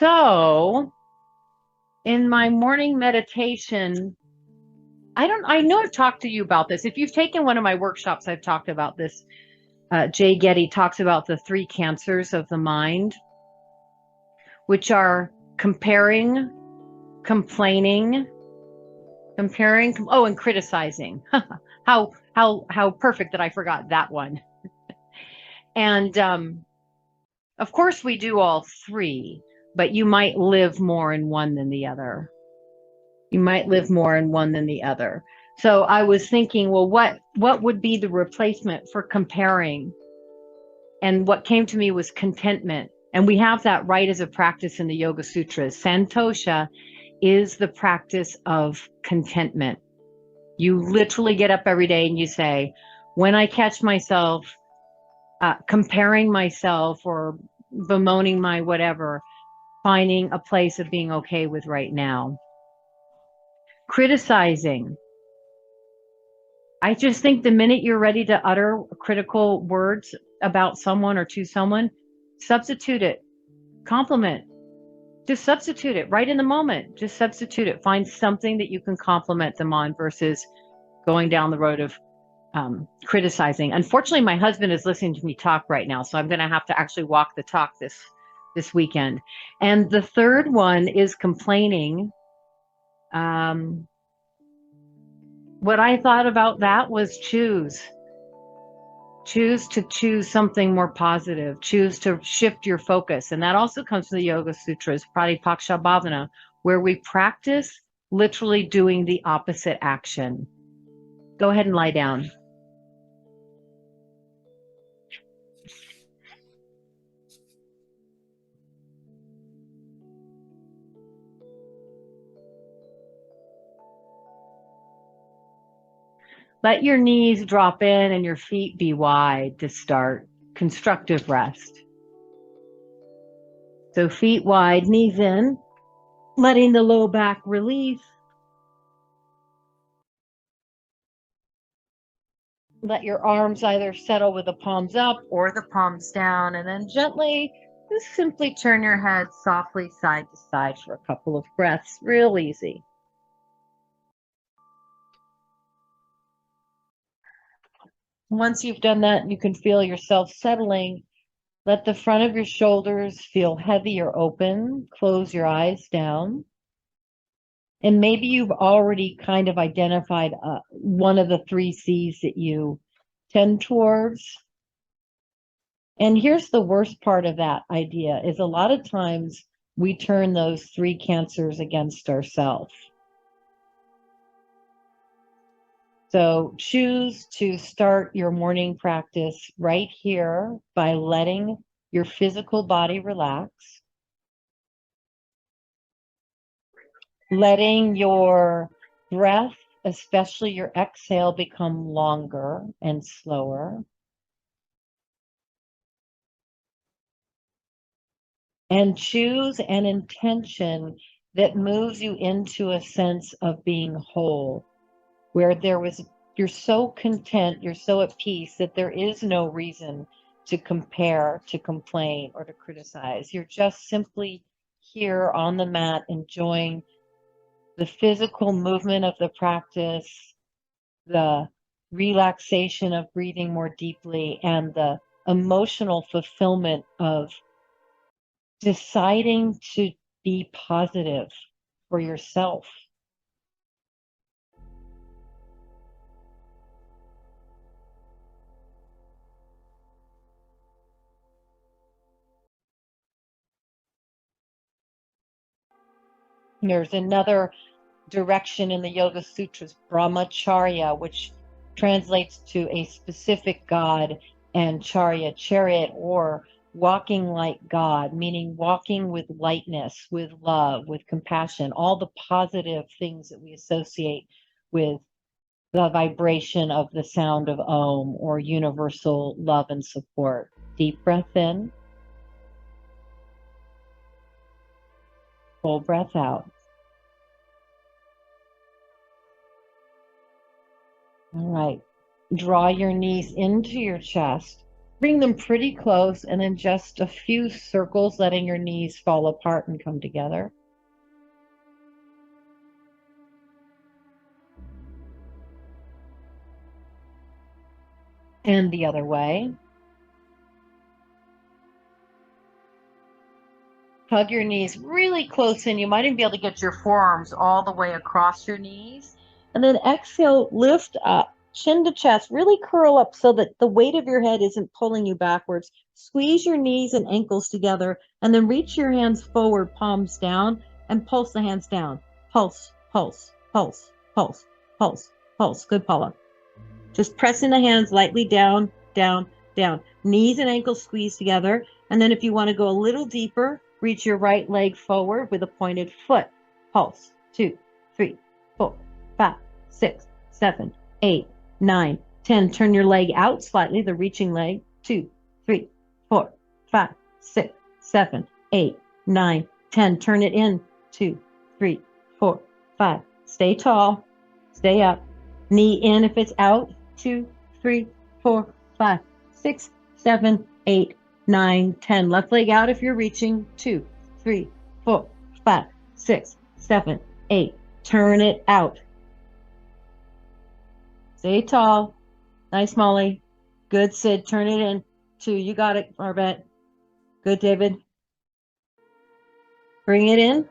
So in my morning meditation, I know I've talked to you about this. If you've taken one of my workshops, I've talked about this. Jay Getty talks about the three cancers of the mind, which are comparing, complaining, and criticizing. How perfect that I forgot that one. And of course we do all three, but you might live more in one than the other. You might live more in one than the other. So I was thinking, well, what would be the replacement for comparing? And what came to me was contentment. And we have that right as a practice in the Yoga Sutras. Santosha is the practice of contentment. You literally get up every day and you say, when I catch myself comparing myself or bemoaning my whatever, finding a place of being okay with right now. Criticizing. I just think the minute you're ready to utter critical words about someone or to someone, substitute it. Compliment. Just substitute it right in the moment. Just substitute it. Find something that you can compliment them on versus going down the road of criticizing. Unfortunately, my husband is listening to me talk right now, so I'm going to have to actually walk the talk this weekend. And the third one is complaining. What I thought about that was choose to choose something more positive, choose to shift your focus. And that also comes from the Yoga Sutras, Pratipaksha Bhavana, where we practice literally doing the opposite action. Go ahead and lie down. Let your knees drop in and your feet be wide to start. Constructive rest. So feet wide, knees in, letting the low back release. Let your arms either settle with the palms up or the palms down, and then gently, just simply turn your head softly side to side for a couple of breaths. Real easy. Once you've done that, you can feel yourself settling. Let the front of your shoulders feel heavy or open. Close your eyes down. And maybe you've already kind of identified one of the three C's that you tend towards. And here's the worst part of that idea is a lot of times we turn those three cancers against ourselves. So choose to start your morning practice right here by letting your physical body relax, letting your breath, especially your exhale, become longer and slower. And choose an intention that moves you into a sense of being whole, where you're so content, you're so at peace that there is no reason to compare, to complain, or to criticize. You're just simply here on the mat enjoying the physical movement of the practice, the relaxation of breathing more deeply, and the emotional fulfillment of deciding to be positive for yourself. There's another direction in the Yoga Sutras, brahmacharya, which translates to a specific god, and charya, chariot, or walking like God, meaning walking with lightness, with love, with compassion, all the positive things that we associate with the vibration of the sound of Om or universal love and support. Deep breath in, full breath out. All right. Draw your knees into your chest. Bring them pretty close and then just a few circles, letting your knees fall apart and come together. And the other way. Hug your knees really close in. You might even be able to get your forearms all the way across your knees. And then exhale, lift up, chin to chest, really curl up so that the weight of your head isn't pulling you backwards. Squeeze your knees and ankles together, and then reach your hands forward, palms down, and pulse the hands down. Pulse, pulse, pulse, pulse, pulse, pulse. Good, Paula. Just pressing the hands lightly down, down, down. Knees and ankles squeeze together. And then if you want to go a little deeper, reach your right leg forward with a pointed foot. Pulse. 2, 3, 4, 5, 6, 7, 8, 9, 10. Turn your leg out slightly, the reaching leg. 2, 3, 4, 5, 6, 7, 8, 9, 10. Turn it in. 2, 3, 4, 5. Stay tall. Stay up. Knee in if it's out. 2, 3, 4, 5, 6, 7, 8, 9, 10. Left leg out if you're reaching. 2, 3, 4, 5, 6, 7, 8. Turn it out. Stay tall. Nice, Molly. Good, Sid. Turn it in. 2. You got it, Barbette. Good, David. Bring it in.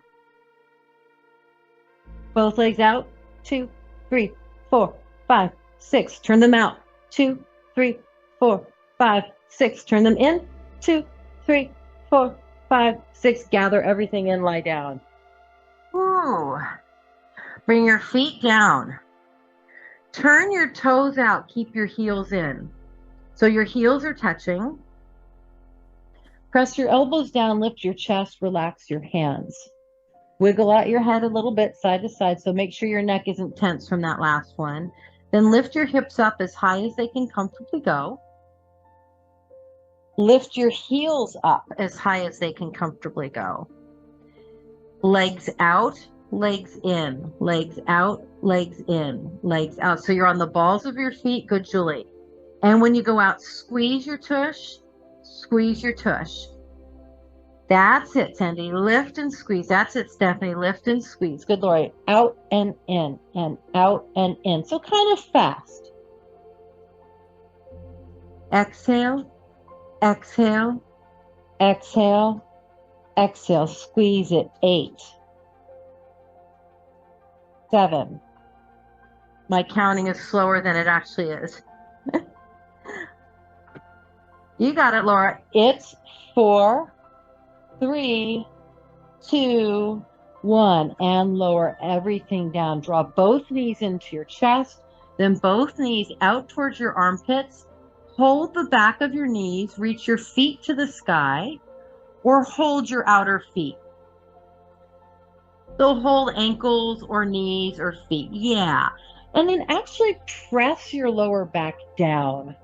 Both legs out. 2, 3, 4, 5, 6. Turn them out. 2, 3, 4, 5, 6. Turn them in. 2, 3, 4, 5, 6. Gather everything in. Lie down. Ooh. Bring your feet down. Turn your toes out. Keep your heels in. So your heels are touching. Press your elbows down. Lift your chest. Relax your hands. Wiggle out your head a little bit side to side, so make sure your neck isn't tense from that last one. Then lift your hips up as high as they can comfortably go. Lift your heels up as high as they can comfortably go. Legs out, legs in, legs out, legs in, legs out. So you're on the balls of your feet. Good, Julie. And when you go out, squeeze your tush, squeeze your tush. That's it, Sandy. Lift and squeeze. That's it, Stephanie. Lift and squeeze. Good, Lori. Out and in, and out and in. So kind of fast. Exhale, exhale, exhale, exhale. Squeeze it. 8, 7. My counting is slower than it actually is. You got it, Laura. It's 4, 3, 2, 1, and lower everything down. Draw both knees into your chest, then both knees out towards your armpits. Hold the back of your knees, reach your feet to the sky, or hold your outer feet. So hold ankles or knees or feet. Yeah. And then actually press your lower back down.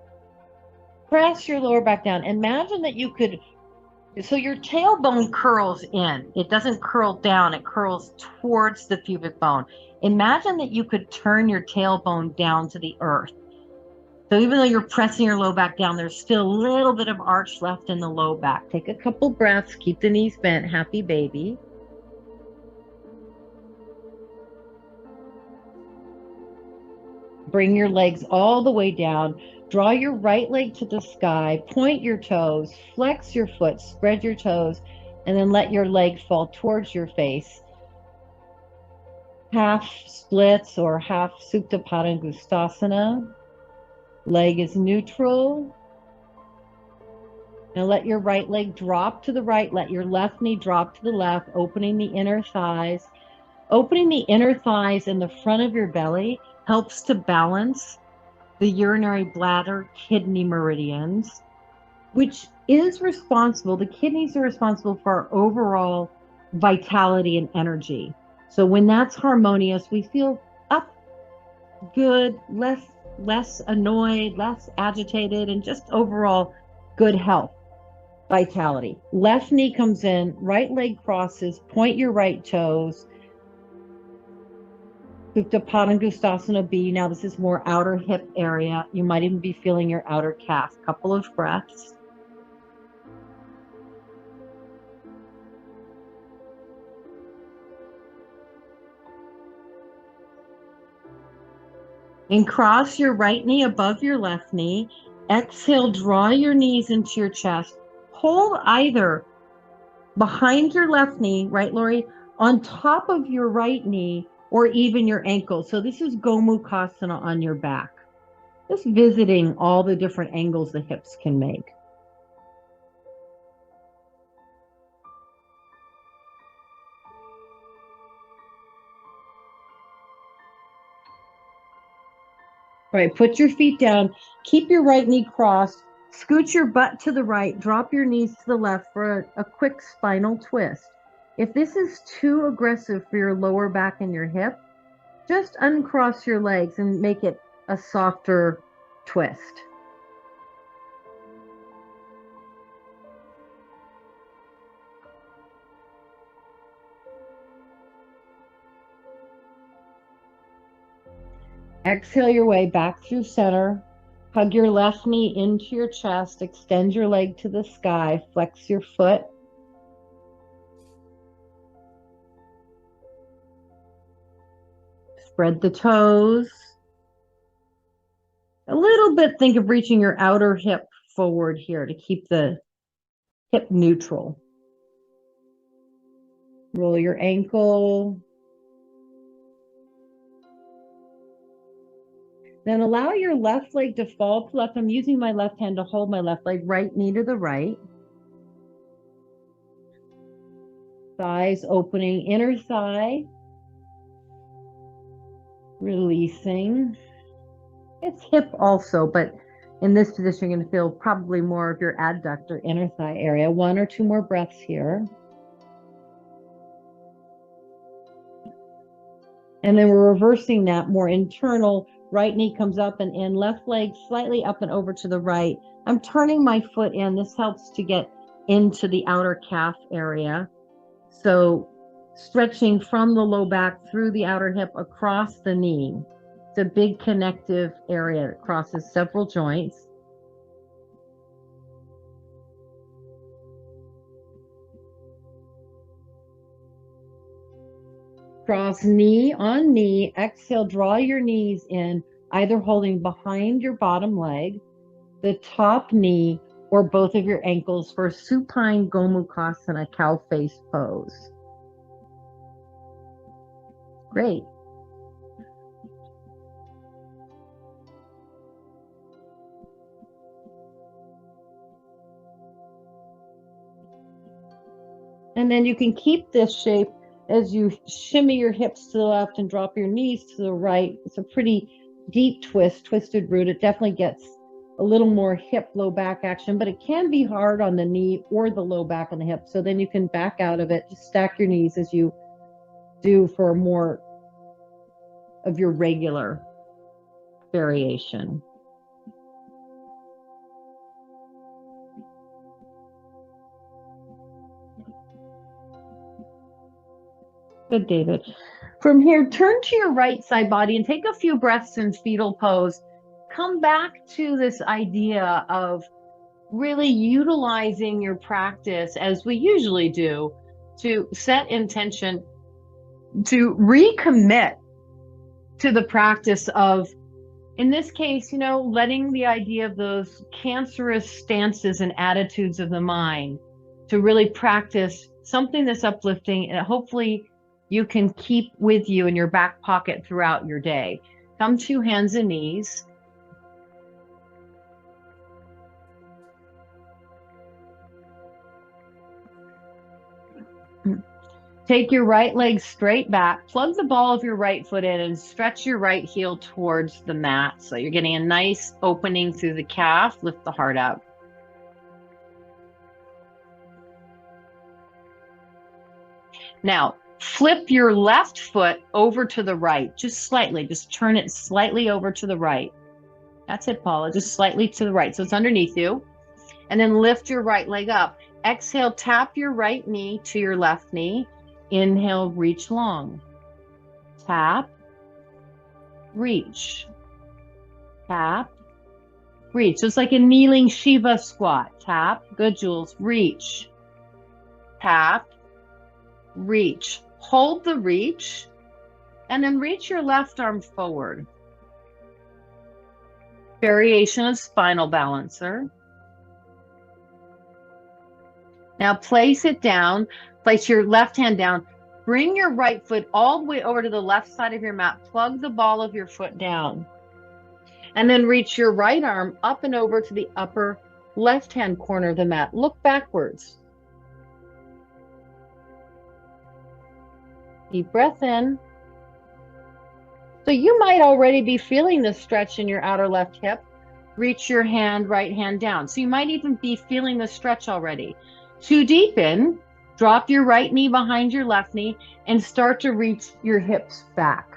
Press your lower back down. Imagine that you could. So your tailbone curls in. It doesn't curl down. It curls towards the pubic bone. Imagine that you could turn your tailbone down to the earth. So even though you're pressing your low back down, there's still a little bit of arch left in the low back. Take a couple breaths. Keep the knees bent. Happy baby. Bring your legs all the way down. Draw your right leg to the sky, point your toes, flex your foot, spread your toes, and then let your leg fall towards your face. Half splits or half Supta Padangusthasana. Leg is neutral. Now let your right leg drop to the right. Let your left knee drop to the left, opening the inner thighs. Opening the inner thighs and the front of your belly helps to balance the urinary bladder kidney meridians, which is responsible. The kidneys are responsible for our overall vitality and energy. So when that's harmonious, we feel up, good, less annoyed, less agitated, and just overall good health, vitality. Left knee comes in, right leg crosses, point your right toes. Uttanasana B. Now this is more outer hip area. You might even be feeling your outer calf. Couple of breaths. And cross your right knee above your left knee. Exhale, draw your knees into your chest. Hold either behind your left knee, right, Lori, on top of your right knee, or even your ankle. So this is Gomukhasana on your back. Just visiting all the different angles the hips can make. All right, put your feet down. Keep your right knee crossed. Scoot your butt to the right. Drop your knees to the left for a quick spinal twist. If this is too aggressive for your lower back and your hip, just uncross your legs and make it a softer twist. Exhale your way back through center. Hug your left knee into your chest. Extend your leg to the sky. Flex your foot. Spread the toes. A little bit, think of reaching your outer hip forward here to keep the hip neutral. Roll your ankle. Then allow your left leg to fall to left. I'm using my left hand to hold my left leg, right knee to the right. Thighs opening, inner thigh. Releasing. It's hip also, but in this position, you're going to feel probably more of your adductor, inner thigh area. 1 or 2 more breaths here. And then we're reversing that, more internal. Right knee comes up and in, left leg slightly up and over to the right. I'm turning my foot in. This helps to get into the outer calf area. So stretching from the low back through the outer hip across the knee. It's a big connective area that crosses several joints. Cross knee on knee. Exhale, draw your knees in, either holding behind your bottom leg, the top knee, or both of your ankles for supine Gomukhasana, cow face pose. Great. And then you can keep this shape as you shimmy your hips to the left and drop your knees to the right. It's a pretty deep twist, twisted root. It definitely gets a little more hip low back action, but it can be hard on the knee or the low back on the hip. So then you can back out of it. Just stack your knees as you do for more of your regular variation. Good, David. From here, turn to your right side body and take a few breaths in fetal pose. Come back to this idea of really utilizing your practice, as we usually do, to set intention, to recommit to the practice of, in this case, letting the idea of those cancerous stances and attitudes of the mind to really practice something that's uplifting and hopefully you can keep with you in your back pocket throughout your day. Come to hands and knees. Take your right leg straight back, plug the ball of your right foot in and stretch your right heel towards the mat. So you're getting a nice opening through the calf. Lift the heart up. Now, flip your left foot over to the right, just slightly. Just turn it slightly over to the right. That's it, Paula, just slightly to the right. So it's underneath you. And then lift your right leg up. Exhale, tap your right knee to your left knee. Inhale, reach long. Tap. reach, tap, reach. So it's like a kneeling Shiva squat. Tap, good, Jules. Reach, tap, reach. Hold the reach, and then reach your left arm forward. Variation of spinal balancer. Now place it down, place your left hand down, bring your right foot all the way over to the left side of your mat, plug the ball of your foot down, and then reach your right arm up and over to the upper left-hand corner of the mat. Look backwards. Deep breath in. So you might already be feeling the stretch in your outer left hip. Reach your right hand down. So you might even be feeling the stretch already. To deepen, drop your right knee behind your left knee and start to reach your hips back.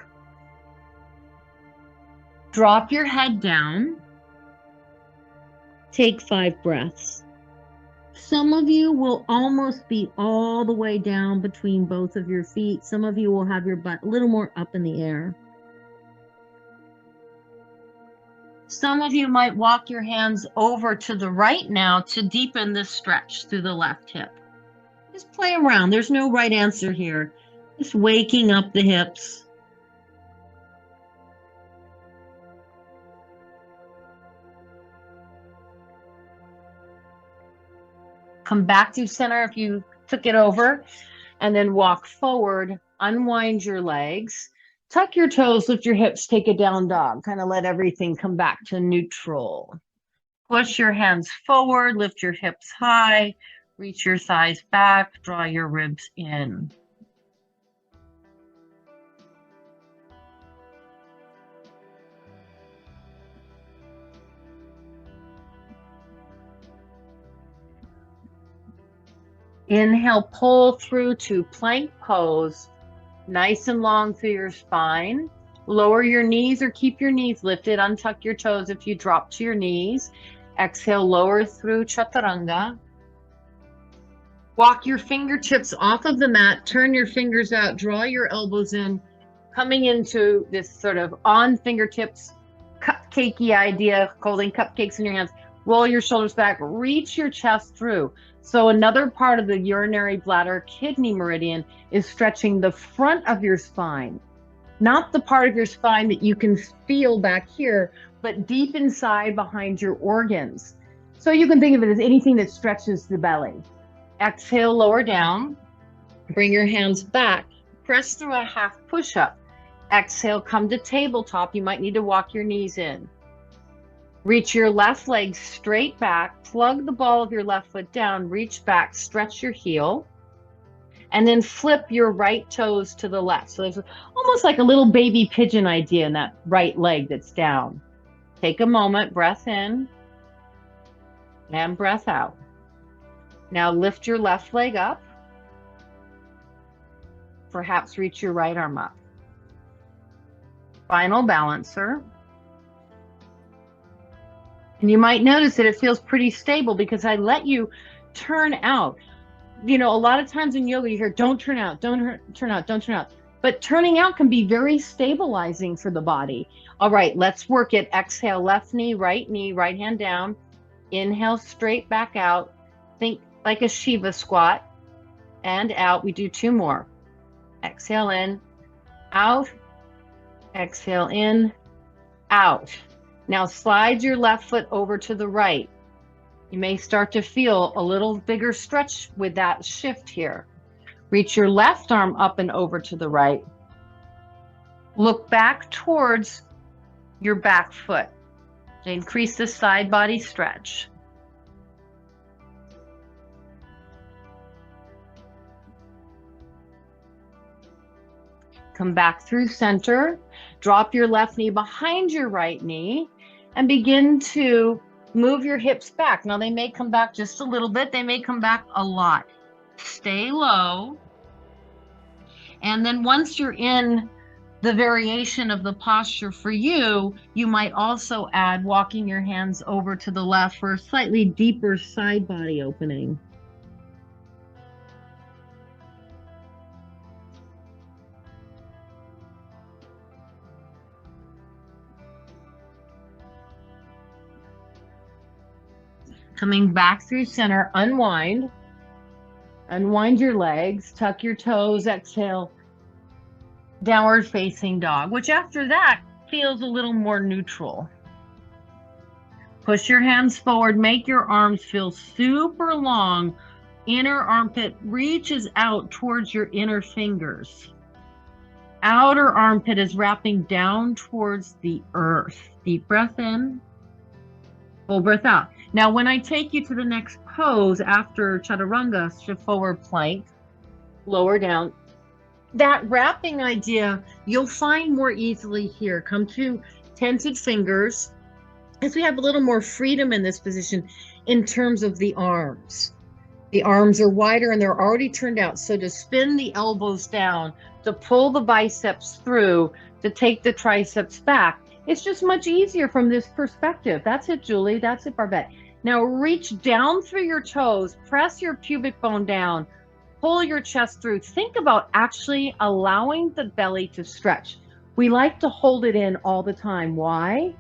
Drop your head down. Take 5 breaths. Some of you will almost be all the way down between both of your feet. Some of you will have your butt a little more up in the air. Some of you might walk your hands over to the right now to deepen the stretch through the left hip. Just play around. There's no right answer here. Just waking up the hips. Come back to center if you took it over, and then walk forward, unwind your legs. Tuck your toes, lift your hips, take a down dog. Kind of let everything come back to neutral. Push your hands forward, lift your hips high, reach your thighs back, draw your ribs in. Inhale, pull through to plank pose. Nice and long through your spine. Lower your knees or keep your knees lifted. Untuck your toes if you drop to your knees. Exhale, lower through chaturanga. Walk your fingertips off of the mat. Turn your fingers out. Draw your elbows in. Coming into this sort of on fingertips, cupcakey idea, holding cupcakes in your hands. Roll your shoulders back. Reach your chest through. So another part of the urinary bladder kidney meridian is stretching the front of your spine, not the part of your spine that you can feel back here, but deep inside behind your organs. So you can think of it as anything that stretches the belly. Exhale, lower down. Bring your hands back. Press through a half push-up. Exhale, come to tabletop. You might need to walk your knees in. Reach your left leg straight back, plug the ball of your left foot down, reach back, stretch your heel, and then flip your right toes to the left. So there's almost like a little baby pigeon idea in that right leg that's down. Take a moment, breath in, and breath out. Now lift your left leg up. Perhaps reach your right arm up. Final balancer. And you might notice that it feels pretty stable because I let you turn out. You know, a lot of times in yoga you hear, don't turn out, don't turn out, don't turn out. But turning out can be very stabilizing for the body. All right, let's work it. Exhale, left knee, right hand down. Inhale, straight back out. Think like a Shiva squat. And out. We do 2 more. Exhale in, out. Exhale in, out. Now slide your left foot over to the right. You may start to feel a little bigger stretch with that shift here. Reach your left arm up and over to the right. Look back towards your back foot to increase the side body stretch. Come back through center. Drop your left knee behind your right knee and begin to move your hips back. Now they may come back just a little bit. They may come back a lot. Stay low. And then once you're in the variation of the posture for you, you might also add walking your hands over to the left for a slightly deeper side body opening. Coming back through center, unwind. Unwind your legs, tuck your toes, exhale. Downward facing dog, which after that feels a little more neutral. Push your hands forward, make your arms feel super long. Inner armpit reaches out towards your inner fingers. Outer armpit is wrapping down towards the earth. Deep breath in, full breath out. Now, when I take you to the next pose after chaturanga, forward plank, lower down, that wrapping idea, you'll find more easily here. Come to tented fingers, as we have a little more freedom in this position in terms of the arms. The arms are wider and they're already turned out. So to spin the elbows down, to pull the biceps through, to take the triceps back, it's just much easier from this perspective. That's it, Julie. That's it, Barbette. Now reach down through your toes, press your pubic bone down, pull your chest through. Think about actually allowing the belly to stretch. We like to hold it in all the time. Why?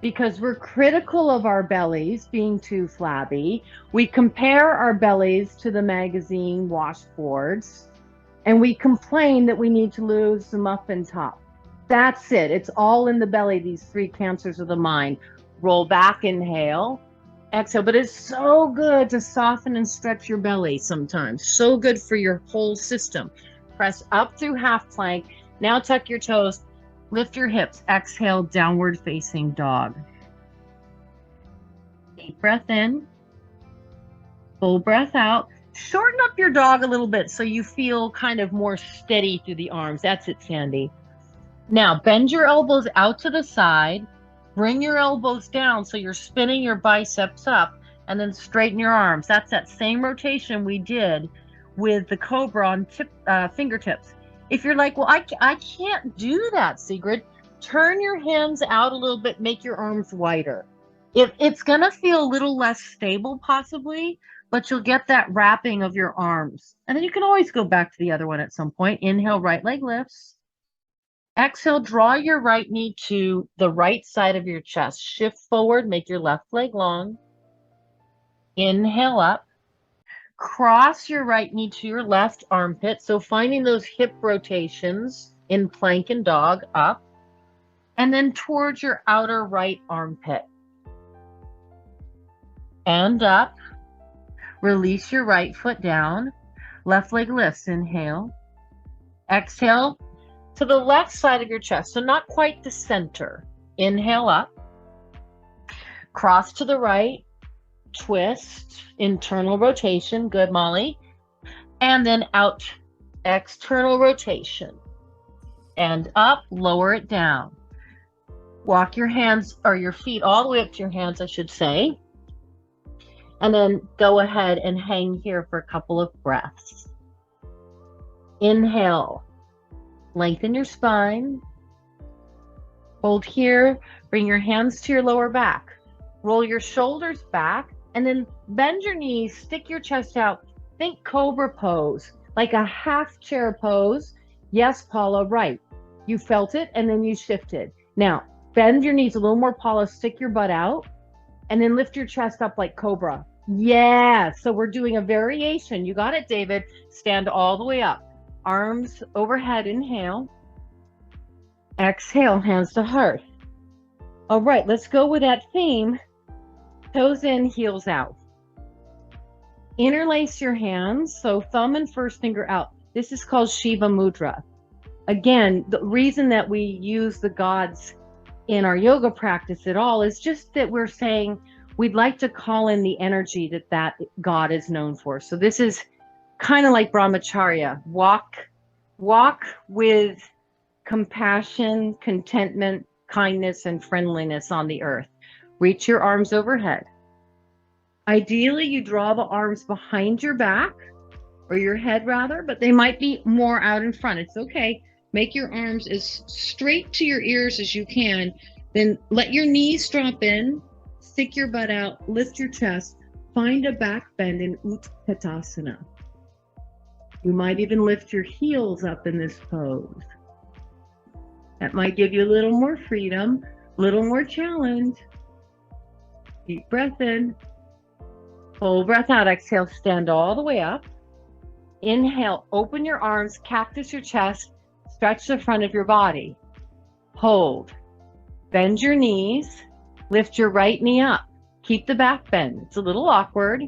Because we're critical of our bellies being too flabby. We compare our bellies to the magazine washboards, and we complain that we need to lose the muffin top. That's it. It's all in the belly, these three cancers of the mind. Roll back, inhale, exhale. But it's so good to soften and stretch your belly sometimes. So good for your whole system. Press up through half plank. Now tuck your toes. Lift your hips. Exhale, downward facing dog. Deep breath in. Full breath out. Shorten up your dog a little bit so you feel kind of more steady through the arms. That's it, Sandy. Now, bend your elbows out to the side. Bring your elbows down so you're spinning your biceps up, and then straighten your arms. That's that same rotation we did with the cobra on fingertips. If you're like, well, I can't do that, Sigrid, turn your hands out a little bit, make your arms wider. It's going to feel a little less stable possibly, but you'll get that wrapping of your arms. And then you can always go back to the other one at some point. Inhale, right leg lifts. Exhale, draw your right knee to the right side of your chest. Shift forward, make your left leg long. Inhale up. Cross your right knee to your left armpit. So finding those hip rotations in plank and dog up. And then towards your outer right armpit. And up. Release your right foot down. Left leg lifts. Inhale. Exhale to the left side of your chest. So not quite the center. Inhale up. Cross to the right. Twist, internal rotation. Good, Molly. And then out, external rotation. And up, lower it down. Walk your hands or your feet all the way up to your hands, I should say. And then go ahead and hang here for a couple of breaths. Inhale, lengthen your spine. Hold here, bring your hands to your lower back. Roll your shoulders back. And then bend your knees, stick your chest out. Think cobra pose, like a half chair pose. Yes, Paula, right. You felt it and then you shifted. Now, bend your knees a little more, Paula. Stick your butt out and then lift your chest up like cobra. Yeah, so we're doing a variation. You got it, David. Stand all the way up. Arms overhead, inhale. Exhale, hands to heart. All right, let's go with that theme. Toes in, heels out. Interlace your hands, so thumb and first finger out. This is called Shiva Mudra. Again, the reason that we use the gods in our yoga practice at all is just that we're saying we'd like to call in the energy that god is known for. So this is kind of like brahmacharya. Walk with compassion, contentment, kindness, and friendliness on the earth. Reach your arms overhead. Ideally, you draw the arms behind your back, or your head rather, but they might be more out in front. It's okay. Make your arms as straight to your ears as you can. Then let your knees drop in, stick your butt out, lift your chest, find a back bend in Utkatasana. You might even lift your heels up in this pose. That might give you a little more freedom, a little more challenge. Deep breath in, Full breath out. Exhale, stand all the way up. Inhale, open your arms, cactus your chest, stretch the front of your body. Hold. Bend your knees. Lift your right knee up. Keep the back bend. It's a little awkward.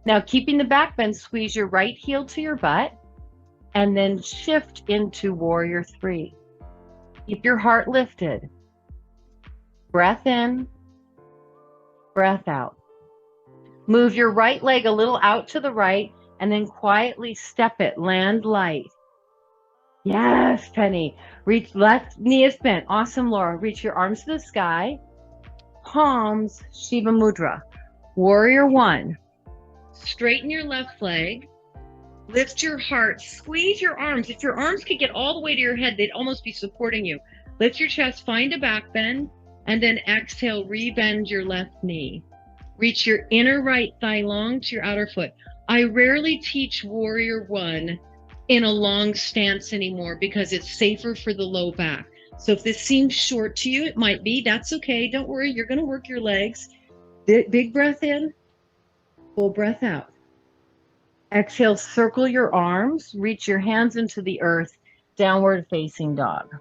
Now, keeping the back bend, squeeze your right heel to your butt and then shift into warrior three. Keep your heart lifted. Breath in, breath out. Move your right leg a little out to the right and then quietly step it, land light. Yes, Penny. Reach, left knee is bent. Awesome, Laura. Reach your arms to the sky. Palms, Shiva Mudra. Warrior one. Straighten your left leg. Lift your heart. Squeeze your arms. If your arms could get all the way to your head, they'd almost be supporting you. Lift your chest, find a back bend, and then exhale, rebend your left knee. Reach your inner right thigh long to your outer foot. I rarely teach warrior one in a long stance anymore because it's safer for the low back. So if this seems short to you, it might be. That's okay. Don't worry. You're going to work your legs. Big breath in, full breath out. Exhale, circle your arms, reach your hands into the earth, downward facing dog.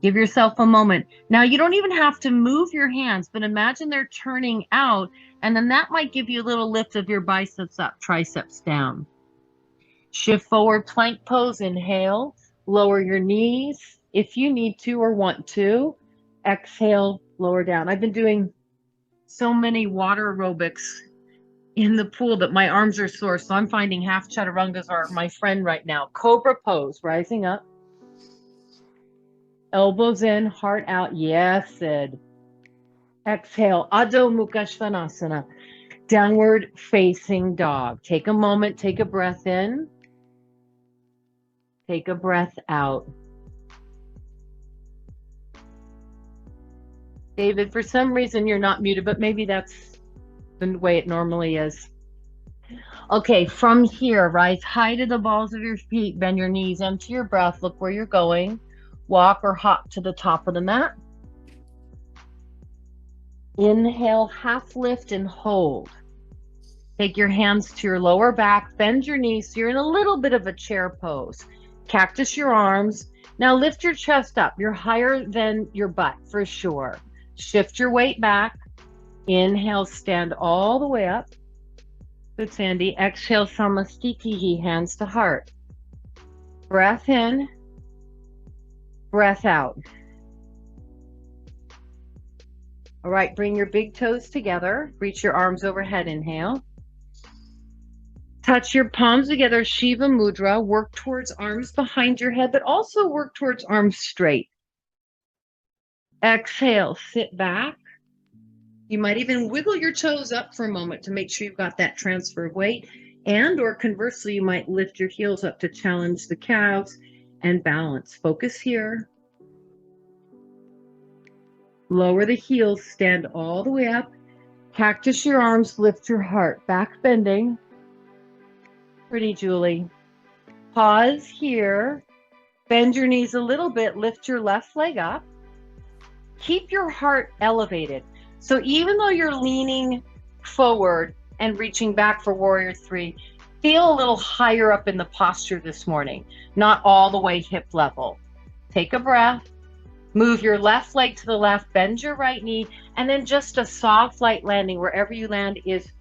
Give yourself a moment. Now, you don't even have to move your hands, but imagine they're turning out, and then that might give you a little lift of your biceps up, triceps down. Shift forward, plank pose, inhale, lower your knees if you need to or want to. Exhale, lower down. I've been doing so many water aerobics in the pool that my arms are sore, so I'm finding half chaturangas are my friend right now. Cobra pose, rising up. Elbows in, heart out. Yes, Sid. Exhale, Adho Mukha Svanasana. Downward facing dog. Take a moment, take a breath in. Take a breath out. David, for some reason you're not muted, but maybe that's the way it normally is. Okay, from here, rise high to the balls of your feet, bend your knees, empty your breath, look where you're going. Walk or hop to the top of the mat. Inhale, half lift and hold. Take your hands to your lower back, bend your knees so you're in a little bit of a chair pose. Cactus your arms. Now lift your chest up. You're higher than your butt for sure. Shift your weight back. Inhale, stand all the way up. Good, Sandy. Exhale, Samastitihi, hands to heart. Breath in, breath out. All right, bring your big toes together. Reach your arms overhead. Inhale. Touch your palms together, Shiva Mudra. Work towards arms behind your head, but also work towards arms straight. Exhale, sit back. You might even wiggle your toes up for a moment to make sure you've got that transfer of weight. And or conversely, you might lift your heels up to challenge the calves and balance. Focus here. Lower the heels, stand all the way up. Cactus your arms, lift your heart. Back bending. Pretty, Julie. Pause here. Bend your knees a little bit. Lift your left leg up. Keep your heart elevated. So even though you're leaning forward and reaching back for warrior three, feel a little higher up in the posture this morning, not all the way hip level. Take a breath. Move your left leg to the left, bend your right knee, and then just a soft light landing wherever you land is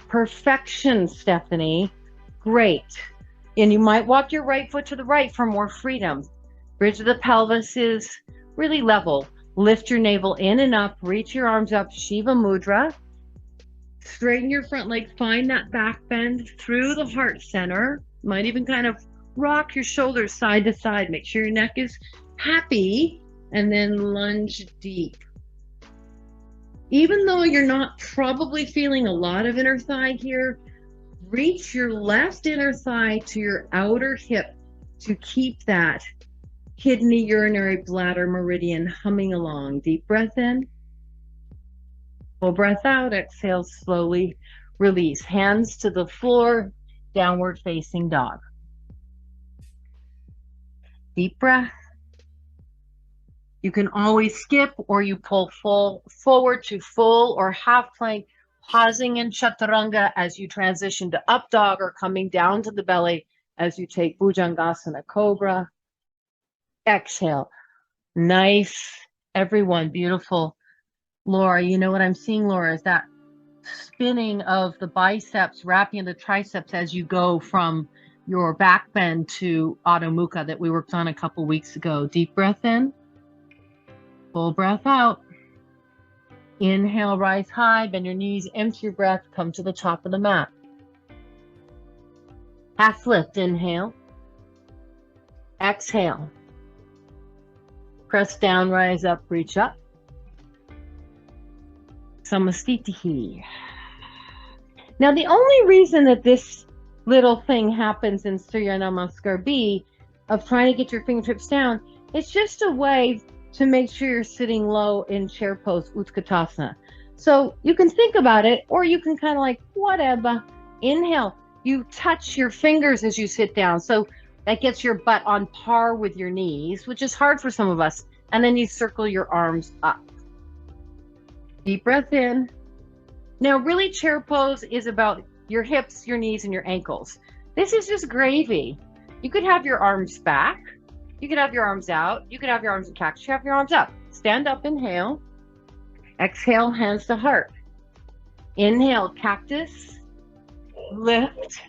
perfection, Stephanie. Great. And you might walk your right foot to the right for more freedom. Bridge of the pelvis is really level. Lift your navel in and up, reach your arms up, Shiva Mudra. Straighten your front leg, find that back bend through the heart center. Might even kind of rock your shoulders side to side. Make sure your neck is happy, and then lunge deep. Even though you're not probably feeling a lot of inner thigh here, reach your left inner thigh to your outer hip to keep that kidney, urinary bladder meridian humming along. Deep breath in, full breath out. Exhale, slowly release. Hands to the floor, downward facing dog. Deep breath. You can always skip or you pull full forward to full or half plank. pausing in chaturanga as you transition to up dog or coming down to the belly as you take Bhujangasana Cobra. Exhale. Nice. Everyone, beautiful. Laura, you know what I'm seeing, Laura, is that spinning of the biceps, wrapping the triceps as you go from your back bend to Adho Mukha that we worked on a couple weeks ago. Deep breath in, full breath out. Inhale, rise high, bend your knees, empty your breath, come to the top of the mat. Half lift, inhale. Exhale. Press down, rise up, reach up. Samastitihi. Now, the only reason that this little thing happens in Surya Namaskar B of trying to get your fingertips down, it's just a way to make sure you're sitting low in chair pose, Utkatasana. So you can think about it, or you can kind of like, whatever. Inhale, you touch your fingers as you sit down. So that gets your butt on par with your knees, which is hard for some of us. And then you circle your arms up. Deep breath in. Now, really, chair pose is about your hips, your knees, and your ankles. This is just gravy. You could have your arms back. You could have your arms out. You could have your arms in cactus. You have your arms up. Stand up, inhale. Exhale, hands to heart. Inhale, cactus. Lift.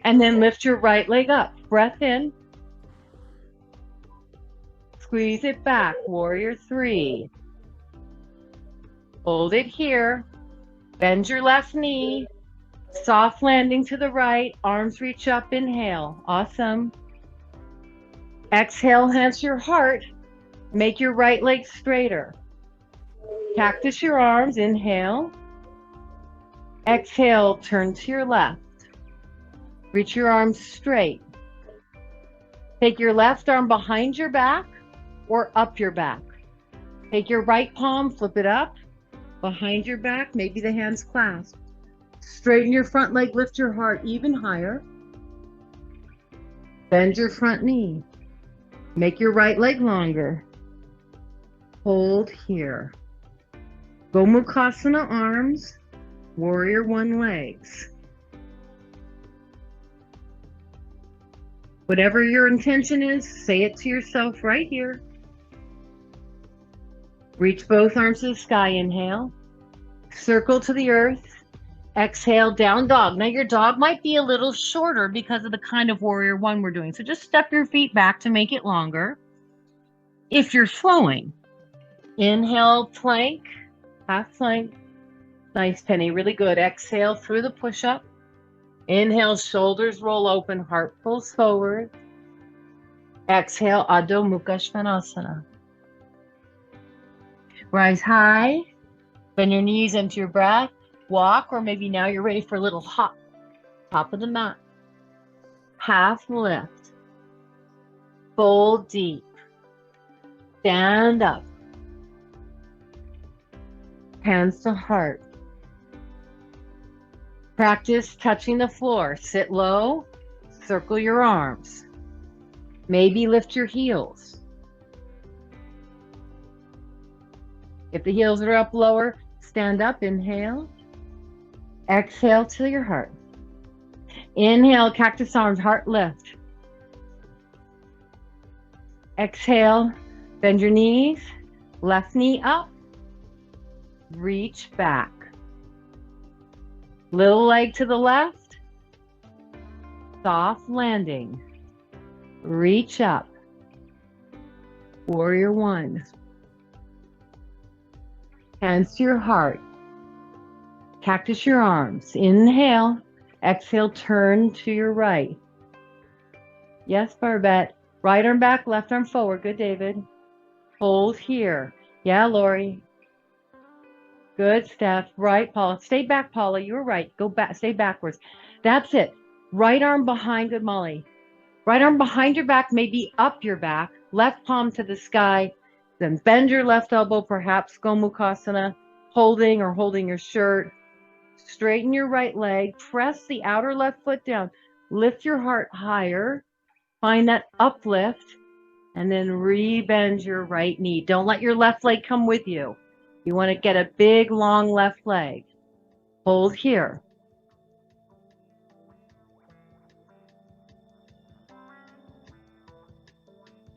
And then lift your right leg up. Breath in. Squeeze it back. Warrior 3. Hold it here. Bend your left knee. Soft landing to the right. Arms reach up. Inhale. Awesome. Exhale, hands to your heart. Make your right leg straighter. Cactus your arms. Inhale. Exhale, turn to your left. Reach your arms straight. Take your left arm behind your back or up your back. Take your right palm, flip it up, behind your back, maybe the hands clasped. Straighten your front leg, lift your heart even higher. Bend your front knee. Make your right leg longer. Hold here. Gomukhasana arms, warrior 1 legs. Whatever your intention is, say it to yourself right here. Reach both arms to the sky, inhale. Circle to the earth. Exhale, down dog. Now your dog might be a little shorter because of the kind of warrior 1 we're doing. So just step your feet back to make it longer. If you're slowing, inhale, plank, half plank. Nice, Penny, really good. Exhale through the push-up. Inhale, shoulders roll open, heart pulls forward. Exhale, Adho Mukha Svanasana. Rise high, bend your knees, empty your breath, walk, or maybe now you're ready for a little hop. Top of the mat. Half lift. Fold deep. Stand up. Hands to heart. Practice touching the floor. Sit low, circle your arms. Maybe lift your heels. If the heels are up lower, stand up, inhale. Exhale to your heart. Inhale, cactus arms, heart lift. Exhale, bend your knees, left knee up, reach back. Little leg to the left, soft landing, reach up, warrior 1. Hands to your heart, cactus your arms, inhale, exhale, turn to your right. Yes, Barbette, right arm back, left arm forward, good David. Hold here, yeah, Lori. Good, Steph. Right, Paula. Stay back, Paula. You were right. Go back. Stay backwards. That's it. Right arm behind. Good, Molly. Right arm behind your back, maybe up your back. Left palm to the sky. Then bend your left elbow, perhaps Gomukhasana, holding your shirt. Straighten your right leg. Press the outer left foot down. Lift your heart higher. Find that uplift. And then re-bend your right knee. Don't let your left leg come with you. You want to get a big, long left leg. Hold here.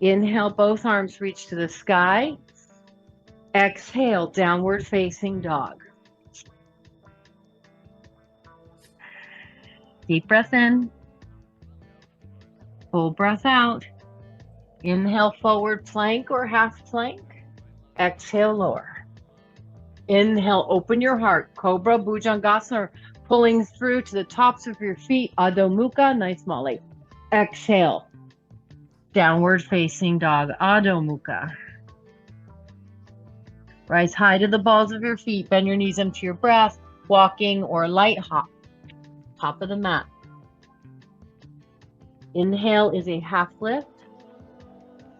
Inhale, both arms reach to the sky. Exhale, downward facing dog. Deep breath in. Full breath out. Inhale, forward plank or half plank. Exhale, lower. Inhale, open your heart. Cobra, Bhujangasana, pulling through to the tops of your feet. Adho Mukha, nice Molly. Exhale, downward facing dog, Adho Mukha. Rise high to the balls of your feet. Bend your knees into your breath. Walking or light hop. Top of the mat. Inhale is a half lift.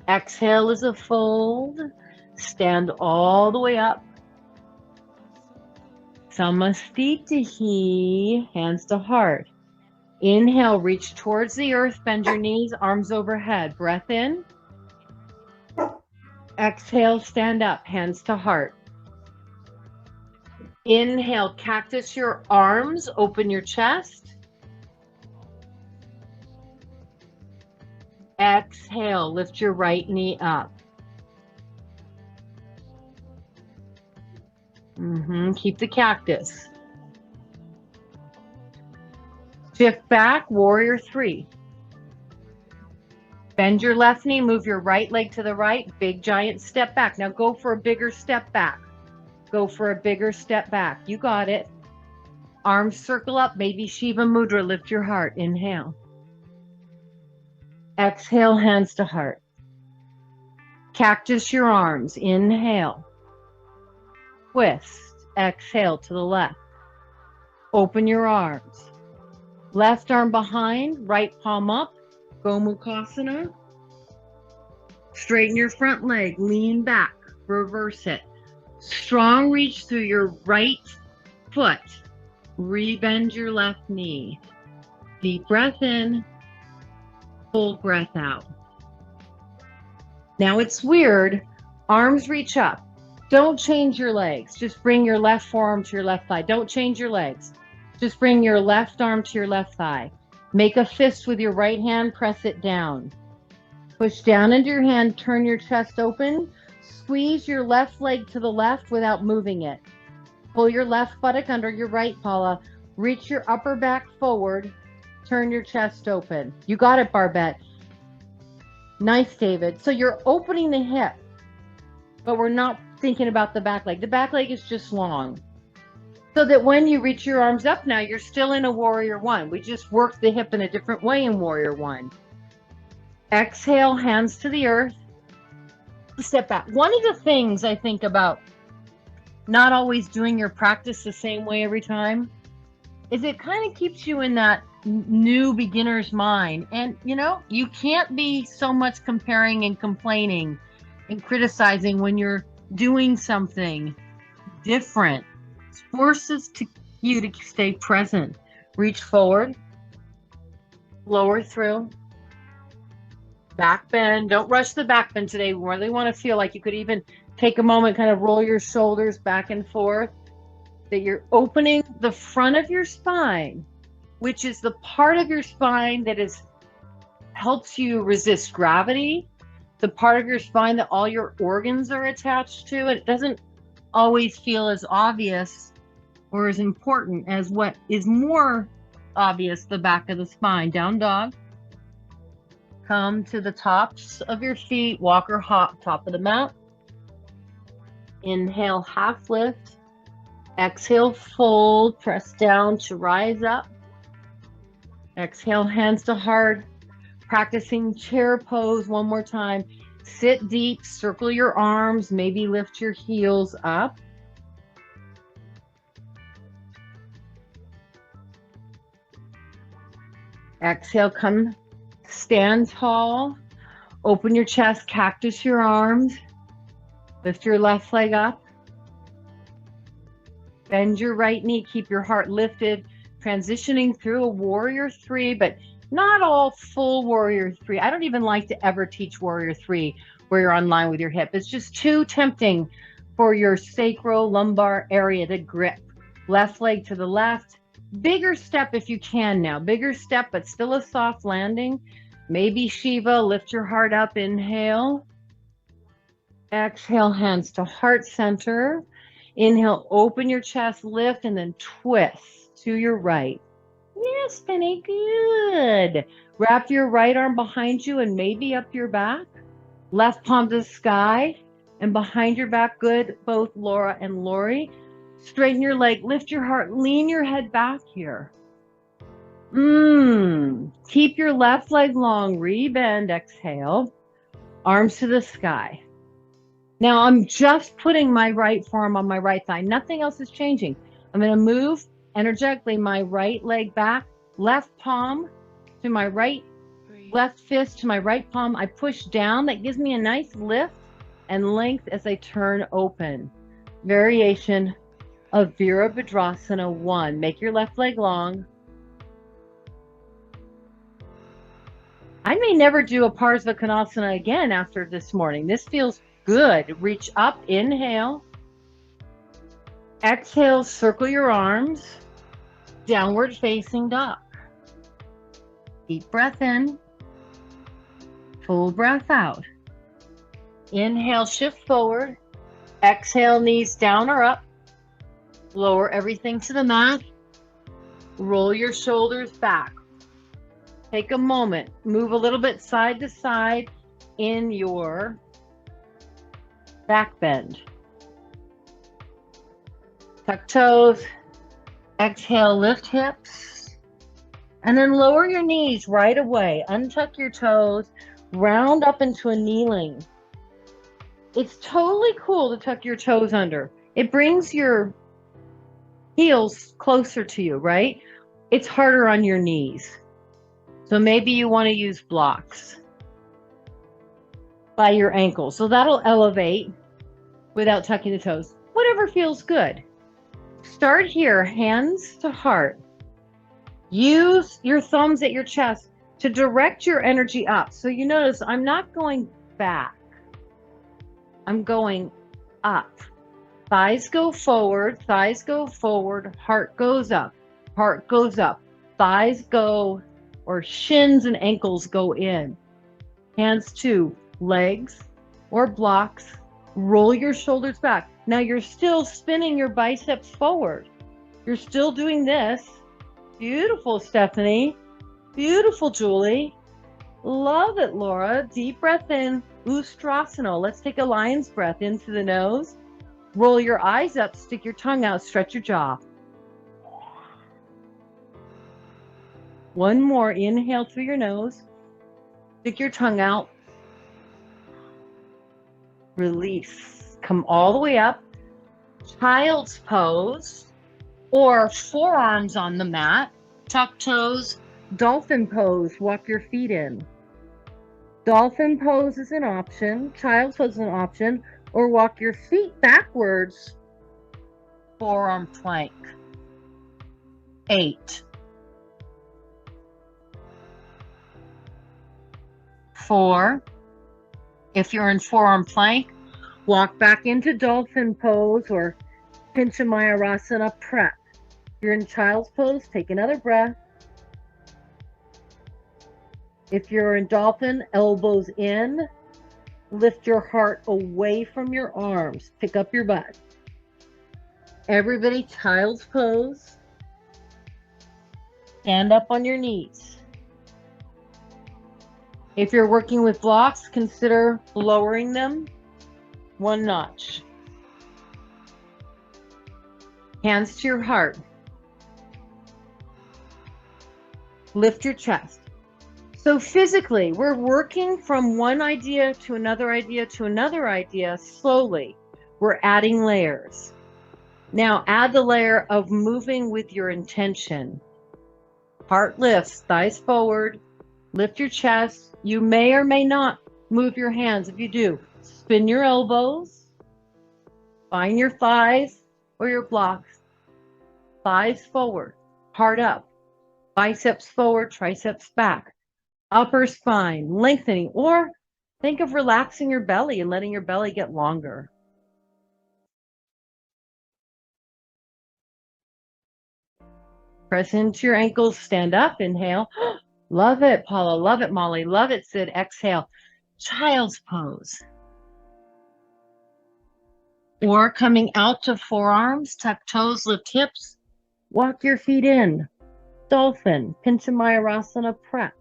Exhale is a fold. Stand all the way up. Samastitihi, hands to heart. Inhale, reach towards the earth. Bend your knees, arms overhead. Breath in. Exhale, stand up, hands to heart. Inhale, cactus your arms, open your chest. Exhale, lift your right knee up. Keep the cactus. Shift back, warrior three. Bend your left knee, move your right leg to the right, big giant step back. Now go for a bigger step back. Go for a bigger step back. You got it. Arms circle up, maybe Shiva Mudra, lift your heart. Inhale. Exhale, hands to heart. Cactus your arms. Inhale. Twist. Exhale to the left. Open your arms. Left arm behind, right palm up. Gomukhasana. Straighten your front leg. Lean back. Reverse it. Strong reach through your right foot. Rebend your left knee. Deep breath in. Full breath out. Now it's weird. Arms reach up. Don't change your legs. Just bring your left forearm to your left thigh. Don't change your legs. Just bring your left arm to your left thigh. Make a fist with your right hand. Press it down. Push down into your hand. Turn your chest open. Squeeze your left leg to the left without moving it. Pull your left buttock under your right paw. Reach your upper back forward. Turn your chest open. You got it, Barbette. Nice, David. So you're opening the hip, but we're not thinking about the back leg. The back leg is just long. So that when you reach your arms up now, you're still in a warrior one. We just worked the hip in a different way in warrior one. Exhale, hands to the earth. Step back. One of the things I think about not always doing your practice the same way every time is it kind of keeps you in that new beginner's mind. And, you know, you can't be so much comparing and complaining and criticizing when you're doing something different. It forces you to stay present. Reach forward. Lower through. Back bend. Don't rush the back bend today. We really want to feel like you could even take a moment, kind of roll your shoulders back and forth. That you're opening the front of your spine, which is the part of your spine that helps you resist gravity, the part of your spine that all your organs are attached to. It doesn't always feel as obvious or as important as what is more obvious, the back of the spine. Down dog. Come to the tops of your feet, walk or hop, top of the mat. Inhale, half lift. Exhale, fold, press down to rise up. Exhale, hands to heart. Practicing chair pose one more time. Sit deep, circle your arms, maybe lift your heels up. Exhale, come stand tall. Open your chest, cactus your arms. Lift your left leg up. Bend your right knee, keep your heart lifted, transitioning through a warrior three, but not all full warrior three. I don't even like to ever teach warrior three where you're on line with your hip. It's just too tempting for your sacral lumbar area to grip. Left leg to the left. Bigger step if you can now. Bigger step, but still a soft landing. Maybe Shiva, lift your heart up, inhale. Exhale, hands to heart center. Inhale, open your chest, lift, and then twist to your right. Yes, Penny, good. Wrap your right arm behind you and maybe up your back. Left palm to the sky and behind your back, good, both Laura and Lori. Straighten your leg, lift your heart, lean your head back here. Keep your left leg long, rebend, exhale. Arms to the sky. Now I'm just putting my right forearm on my right thigh. Nothing else is changing. I'm going to move energetically my right leg back, left palm to my right, left fist to my right palm. I push down. That gives me a nice lift and length as I turn open. Variation of Virabhadrasana 1. Make your left leg long. I may never do a Parsvakonasana again after this morning. This feels good. Reach up, inhale. Exhale, circle your arms. Downward facing dog. Deep breath in. Full breath out. Inhale, shift forward. Exhale, knees down or up. Lower everything to the mat. Roll your shoulders back. Take a moment. Move a little bit side to side in your back bend. Tuck toes. Exhale, lift hips. And then lower your knees right away. Untuck your toes. Round up into a kneeling. It's totally cool to tuck your toes under. It brings your heels closer to you, right? It's harder on your knees. So maybe you want to use blocks by your ankles. So that'll elevate without tucking the toes. Whatever feels good. Start here, hands to heart. Use your thumbs at your chest to direct your energy up. So you notice I'm not going back. I'm going up. Thighs go forward, heart goes up, thighs go, or shins and ankles go in. Hands to legs or blocks. Roll your shoulders back. Now you're still spinning your biceps forward. You're still doing this. Beautiful, Stephanie. Beautiful, Julie. Love it, Laura. Deep breath in. Ustrasana. Let's take a lion's breath into the nose. Roll your eyes up, stick your tongue out, stretch your jaw. One more. Inhale through your nose. Stick your tongue out. Release. Come all the way up. Child's pose or forearms on the mat. Tuck toes. Dolphin pose. Walk your feet in. Dolphin pose is an option. Child's pose is an option. Or walk your feet backwards. Forearm plank. 8. 4. If you're in forearm plank, walk back into dolphin pose or Pinchamayurasana prep. If you're in child's pose, take another breath. If you're in dolphin, elbows in. Lift your heart away from your arms. Pick up your butt. Everybody, child's pose. Stand up on your knees. If you're working with blocks, consider lowering them 1 notch. Hands to your heart. Lift your chest. So physically, we're working from one idea to another idea to another idea slowly. We're adding layers. Now add the layer of moving with your intention. Heart lifts, thighs forward, lift your chest. You may or may not move your hands. If you do, spin your elbows, find your thighs or your blocks. Thighs forward, heart up, biceps forward, triceps back. Upper spine, lengthening, or think of relaxing your belly and letting your belly get longer. Press into your ankles, stand up, inhale. Love it, Paula. Love it, Molly. Love it, Sid. Exhale. Child's pose. Or coming out to forearms, tuck toes, lift hips, walk your feet in. Dolphin, Pincha Mayurasana prep.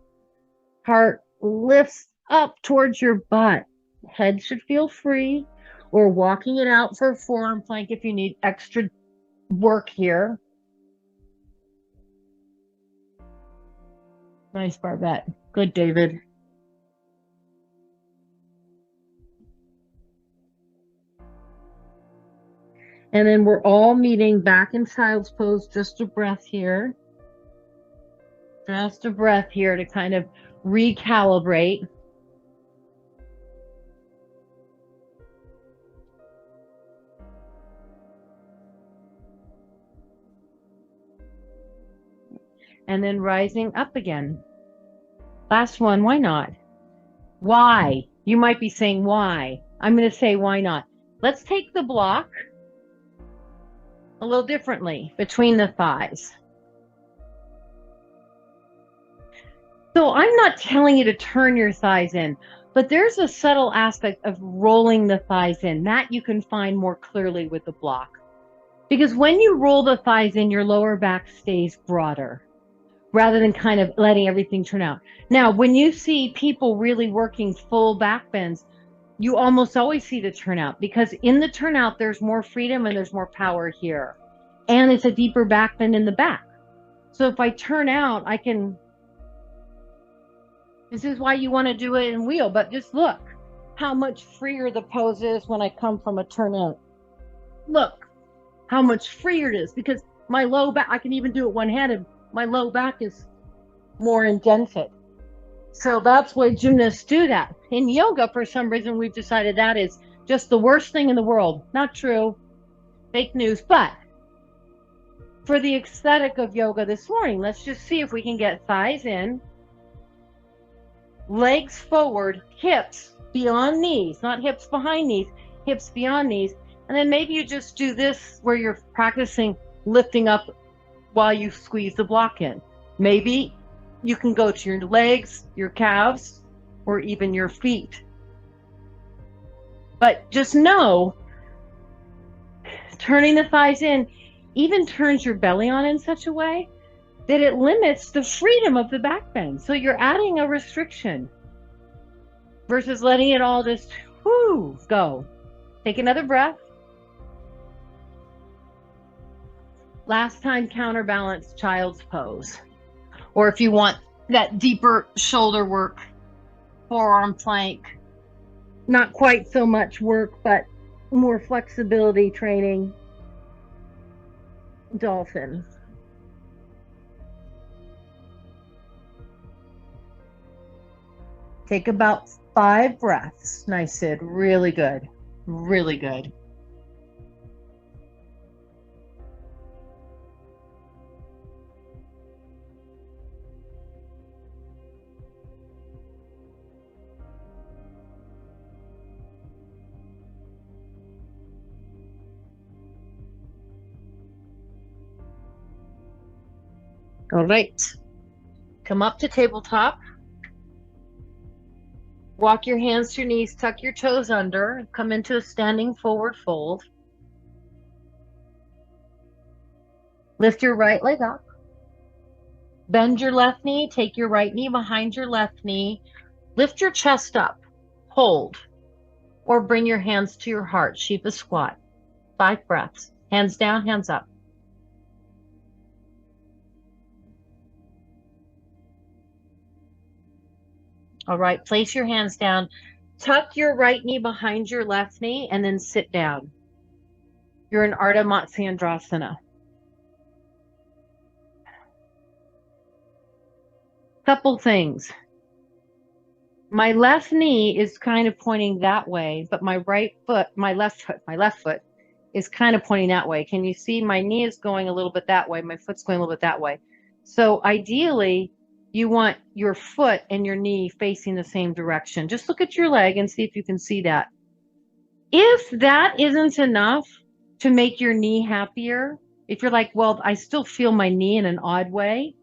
Heart lifts up towards your butt. Head should feel free. Or walking it out for forearm plank if you need extra work here. Nice, Barbette. Good, David. And then we're all meeting back in child's pose. Just a breath here. Just a breath here to kind of recalibrate. And then rising up again. Last one, why not? Why? You might be saying why. I'm going to say why not. Let's take the block a little differently between the thighs. So I'm not telling you to turn your thighs in, but there's a subtle aspect of rolling the thighs in that you can find more clearly with the block. Because when you roll the thighs in, your lower back stays broader rather than kind of letting everything turn out. Now, when you see people really working full back bends, you almost always see the turnout because in the turnout, there's more freedom and there's more power here. And it's a deeper back bend in the back. So if I turn out, I can, this is why you want to do it in wheel, but just look how much freer the pose is when I come from a turnout. Look how much freer it is because my low back, I can even do it one-handed. My low back is more indented. So that's why gymnasts do that. In yoga, for some reason, we've decided that is just the worst thing in the world. Not true. Fake news. But for the aesthetic of yoga this morning, let's just see if we can get thighs in, legs forward, hips beyond knees, not hips behind knees, hips beyond knees. And then maybe you just do this where you're practicing lifting up while you squeeze the block in. Maybe you can go to your legs, your calves, or even your feet. But just know, turning the thighs in even turns your belly on in such a way that it limits the freedom of the back bend. So you're adding a restriction versus letting it all just go. Take another breath. Last time, counterbalance, child's pose. Or if you want that deeper shoulder work, forearm plank, not quite so much work, but more flexibility training, dolphin. Take about 5 breaths. Nice, Sid. Really good. Really good. All right. Come up to tabletop. Walk your hands to your knees, tuck your toes under, come into a standing forward fold. Lift your right leg up. Bend your left knee, take your right knee behind your left knee. Lift your chest up, hold, or bring your hands to your heart, Shiva squat. 5 breaths, hands down, hands up. All right, place your hands down. Tuck your right knee behind your left knee and then sit down. You're in Ardha Matsyendrasana. Couple things. My left knee is kind of pointing that way, but my left foot is kind of pointing that way. Can you see my knee is going a little bit that way? My foot's going a little bit that way. So ideally, you want your foot and your knee facing the same direction. Just look at your leg and see if you can see that. If that isn't enough to make your knee happier, If you're like, well, I still feel my knee in an odd way,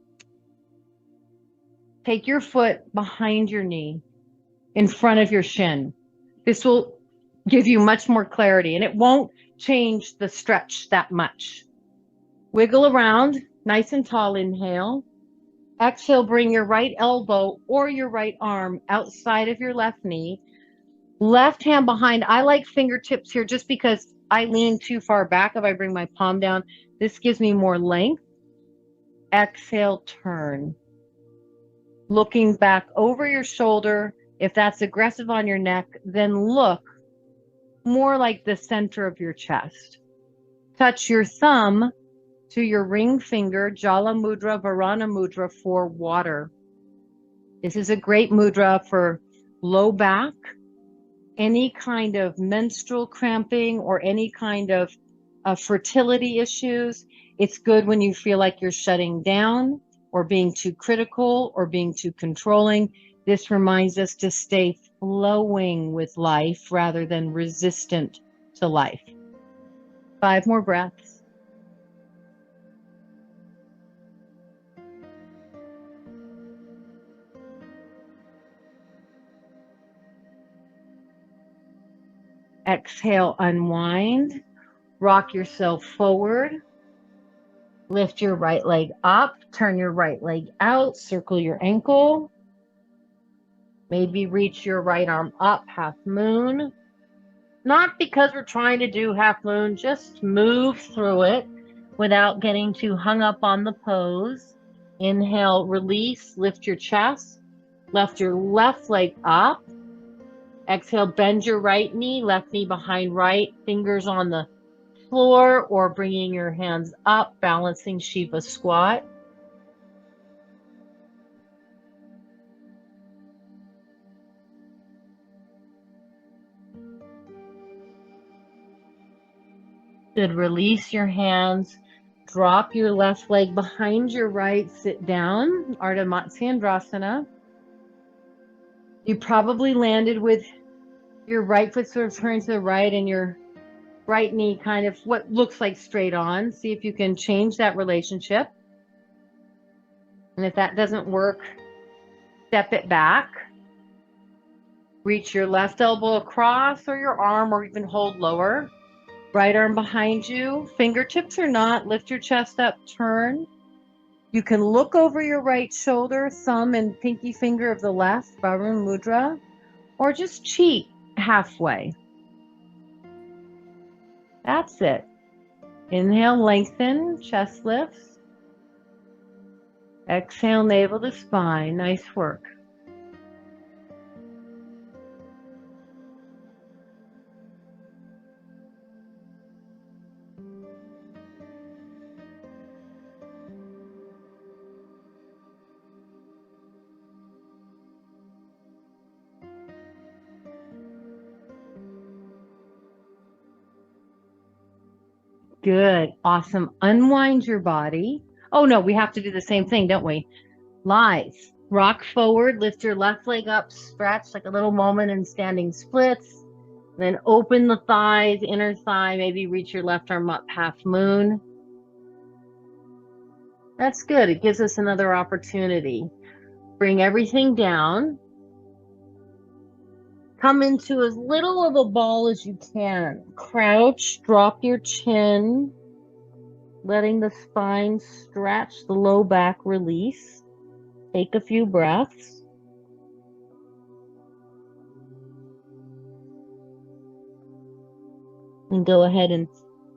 take your foot behind your knee in front of your shin. This will give you much more clarity and it won't change the stretch that much. Wiggle around, nice and tall, inhale. Exhale, bring your right elbow or your right arm outside of your left knee. Left hand behind. I like fingertips here just because I lean too far back. If I bring my palm down, this gives me more length. Exhale, turn. Looking back over your shoulder. If that's aggressive on your neck, then look more like the center of your chest. Touch your thumb to your ring finger, Jala Mudra, Varana Mudra for water. This is a great mudra for low back, any kind of menstrual cramping or any kind of fertility issues. It's good when you feel like you're shutting down or being too critical or being too controlling. This reminds us to stay flowing with life rather than resistant to life. 5 more breaths. Exhale, unwind. Rock yourself forward. Lift your right leg up. Turn your right leg out. Circle your ankle. Maybe reach your right arm up, half moon. Not because we're trying to do half moon, just move through it without getting too hung up on the pose. Inhale, release, lift your chest. Lift your left leg up. Exhale, bend your right knee, left knee behind right, fingers on the floor or bringing your hands up, balancing Shiva squat. Good. Release your hands. Drop your left leg behind your right. Sit down. Ardha Matsyendrasana. You probably landed with your right foot sort of turned to the right and your right knee kind of what looks like straight on. See if you can change that relationship. And if that doesn't work, step it back. Reach your left elbow across or your arm or even hold lower. Right arm behind you, fingertips or not, lift your chest up, turn. You can look over your right shoulder, thumb and pinky finger of the left, Varuna Mudra, or just cheat halfway. That's it. Inhale, lengthen, chest lifts. Exhale, navel to spine. Nice work. Good. Awesome. Unwind your body. Oh, no, we have to do the same thing, don't we? Lies. Rock forward, lift your left leg up, stretch like a little moment in standing splits. Then open the thighs, inner thigh, maybe reach your left arm up, half moon. That's good. It gives us another opportunity. Bring everything down. Come into as little of a ball as you can. Crouch, drop your chin, letting the spine stretch, the low back release. Take a few breaths. And go ahead and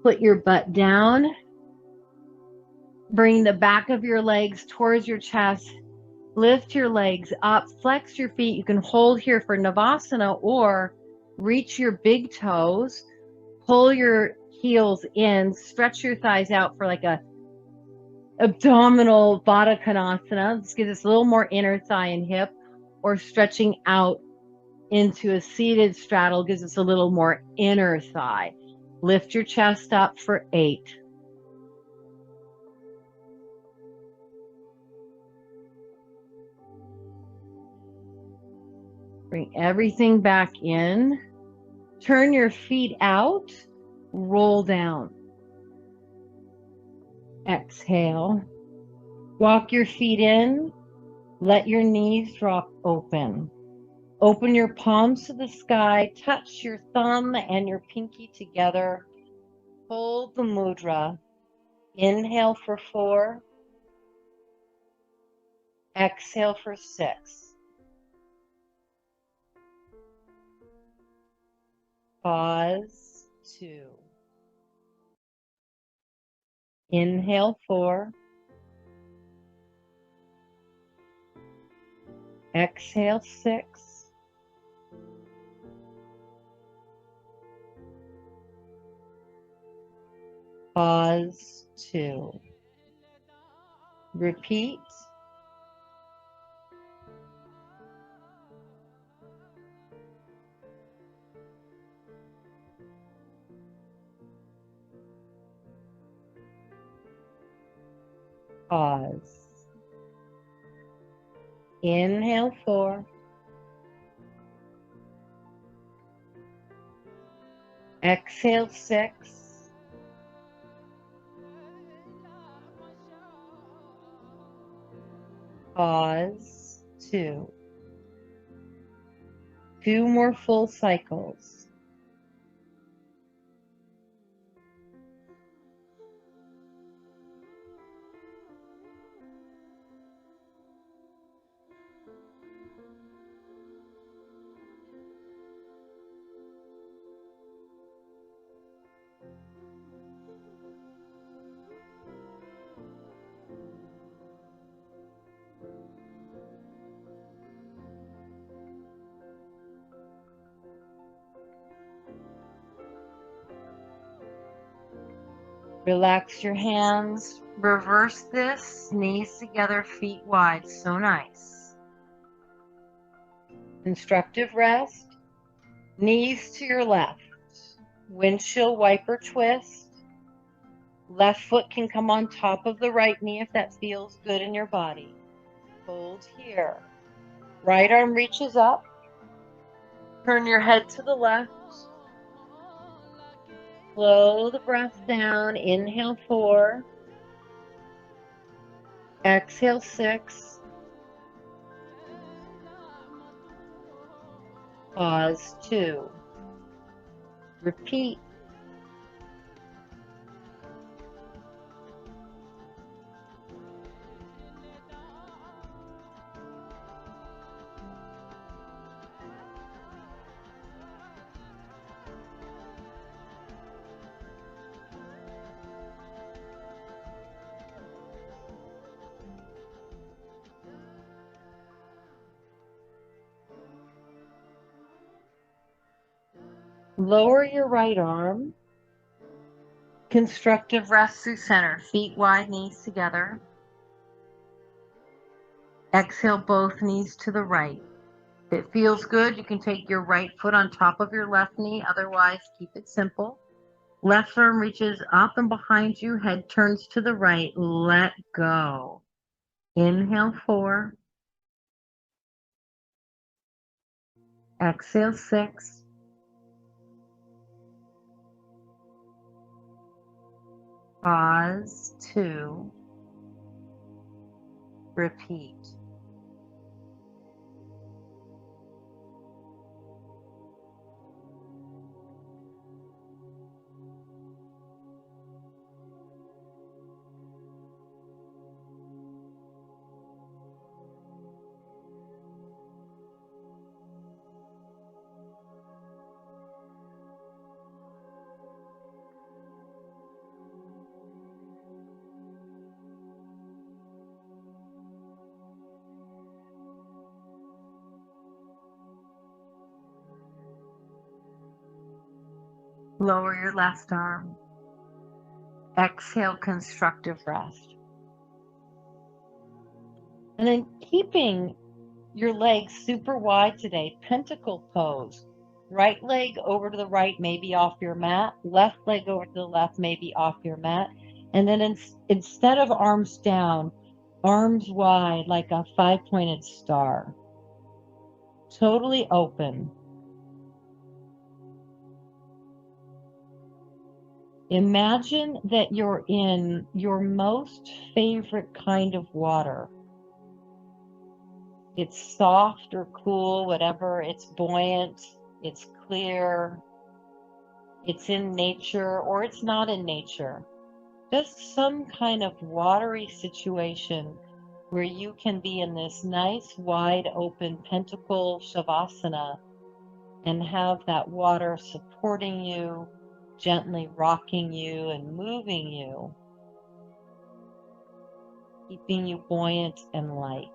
put your butt down. Bring the back of your legs towards your chest. Lift your legs up, flex your feet. You can hold here for Navasana or reach your big toes, pull your heels in, stretch your thighs out for like a abdominal Baddha Konasana. This gives us a little more inner thigh and hip, or stretching out into a seated straddle gives us a little more inner thigh. Lift your chest up for 8. Bring everything back in. Turn your feet out. Roll down. Exhale. Walk your feet in. Let your knees drop open. Open your palms to the sky. Touch your thumb and your pinky together. Hold the mudra. Inhale for 4. Exhale for 6. Pause. 2. Inhale 4. Exhale 6. Pause 2. Repeat. Pause. Inhale 4. Exhale 6. Pause 2. 2 more full cycles. Relax your hands. Reverse this. Knees together, feet wide. So nice. Constructive rest. Knees to your left. Windshield wiper twist. Left foot can come on top of the right knee if that feels good in your body. Hold here. Right arm reaches up. Turn your head to the left. Slow the breath down. Inhale 4. Exhale 6. Pause 2. Repeat. Lower your right arm. Constructive rest through center. Feet wide, knees together. Exhale both knees to the right. If it feels good, you can take your right foot on top of your left knee. Otherwise, keep it simple. Left arm reaches up and behind you. Head turns to the right. Let go. Inhale 4. Exhale 6. Pause 2. Repeat. Lower your left arm. Exhale, constructive rest. And then keeping your legs super wide today, pentacle pose. Right leg over to the right, maybe off your mat. Left leg over to the left, maybe off your mat. And then instead of arms down, arms wide like a 5-pointed star. Totally open. Imagine that you're in your most favorite kind of water. It's soft or cool, whatever. It's buoyant, it's clear, it's in nature or it's not in nature. Just some kind of watery situation where you can be in this nice, wide open pentacle shavasana and have that water supporting you, gently rocking you and moving you, keeping you buoyant and light.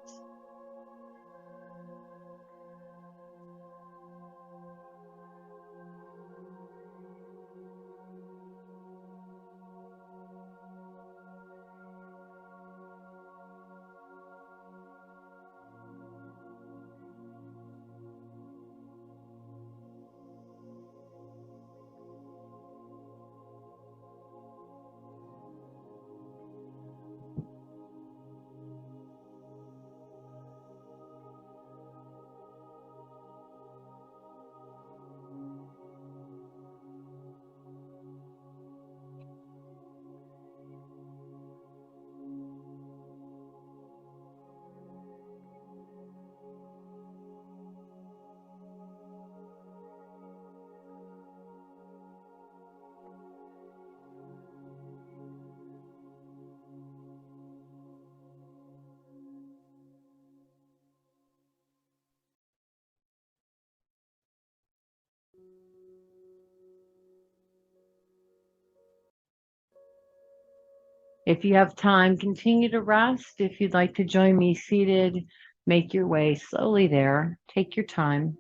If you have time, continue to rest. If you'd like to join me seated, make your way slowly there. Take your time.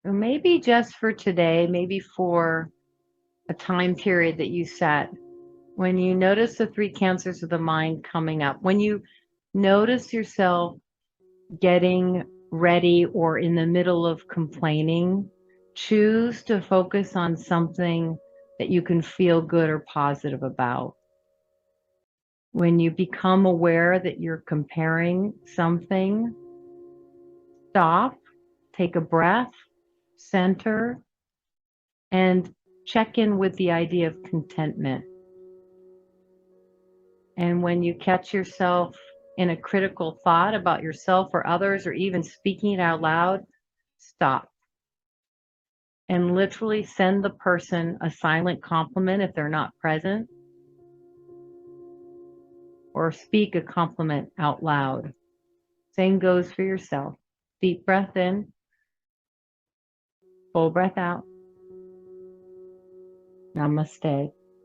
Or maybe just for today, maybe for a time period that you set, when you notice the three cancers of the mind coming up, when you notice yourself getting ready or in the middle of complaining, choose to focus on something that you can feel good or positive about. When you become aware that you're comparing something, stop, take a breath, center, and check in with the idea of contentment. And when you catch yourself in a critical thought about yourself or others, or even speaking it out loud, stop and literally send the person a silent compliment if they're not present, or speak a compliment out loud. Same goes for yourself. Deep breath in, full breath out. Namaste.